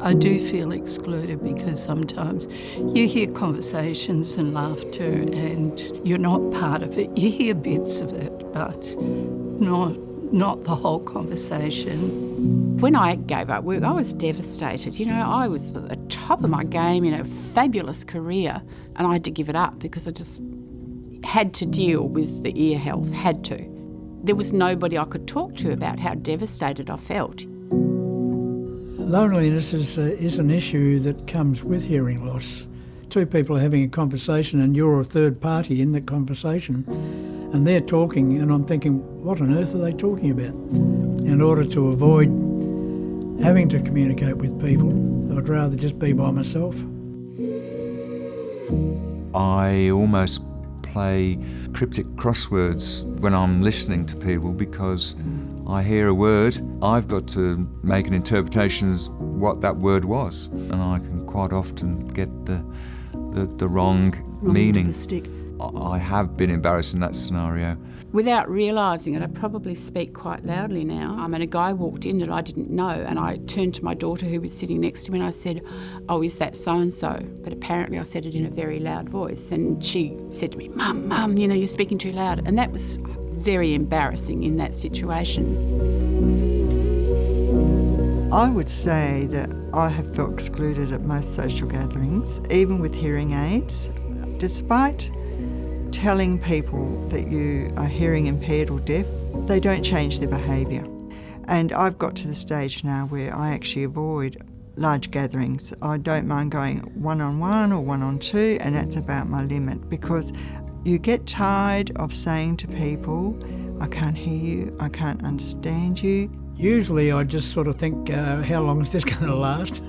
I do feel excluded because sometimes you hear conversations and laughter and you're not part of it. You hear bits of it, but not the whole conversation. When I gave up work, I was devastated. You know, I was at the top of my game in a fabulous career, and I had to give it up because I just had to deal with the ear health, had to. There was nobody I could talk to about how devastated I felt. Loneliness is an issue that comes with hearing loss. Two people are having a conversation and you're a third party in the conversation, and they're talking, and I'm thinking, what on earth are they talking about? In order to avoid having to communicate with people, I'd rather just be by myself. I almost play cryptic crosswords when I'm listening to people because I hear a word, I've got to make an interpretation as what that word was, and I can quite often get the wrong meaning. I have been embarrassed in that scenario. Without realising it, I probably speak quite loudly now. I mean, a guy walked in that I didn't know, and I turned to my daughter who was sitting next to me and I said, "Oh, is that so-and-so?" But apparently I said it in a very loud voice, and she said to me, Mum, you know, you're speaking too loud. And that was very embarrassing in that situation. I would say that I have felt excluded at most social gatherings, even with hearing aids, despite telling people that you are hearing impaired or deaf, they don't change their behaviour. And I've got to the stage now where I actually avoid large gatherings. I don't mind going one-on-one or one-on-two, and that's about my limit, because you get tired of saying to people, I can't hear you, I can't understand you. Usually I just sort of think, how long is this going to last?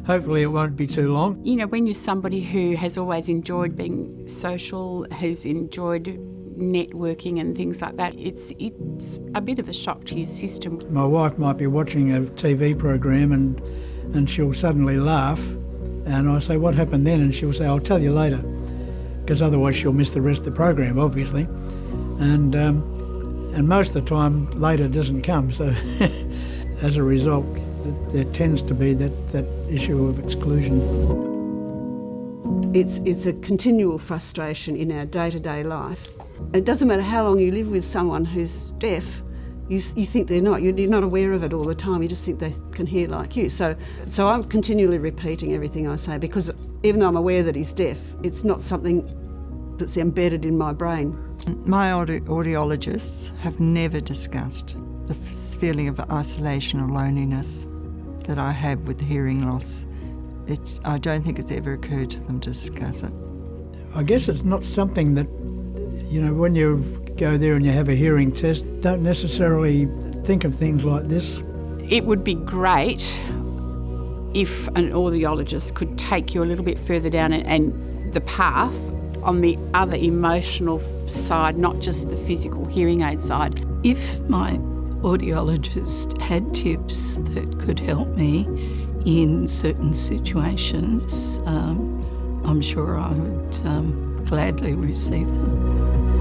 Hopefully it won't be too long. You know, when you're somebody who has always enjoyed being social, who's enjoyed networking and things like that, it's a bit of a shock to your system. My wife might be watching a TV program and she'll suddenly laugh, and I say, what happened then? And she'll say, I'll tell you later, because otherwise she'll miss the rest of the program, obviously. And most of the time, later doesn't come. So as a result, there tends to be that issue of exclusion. It's a continual frustration in our day-to-day life. It doesn't matter how long you live with someone who's deaf, you think they're not. You're not aware of it all the time. You just think they can hear like you. So I'm continually repeating everything I say, because even though I'm aware that he's deaf, it's not something that's embedded in my brain. My audiologists have never discussed the feeling of isolation or loneliness that I have with hearing loss. I don't think it's ever occurred to them to discuss it. I guess it's not something that, you know, when you go there and you have a hearing test, don't necessarily think of things like this. It would be great if an audiologist could take you a little bit further down and the path on the other emotional side, not just the physical hearing aid side. If my audiologist had tips that could help me in certain situations, I'm sure I would gladly receive them.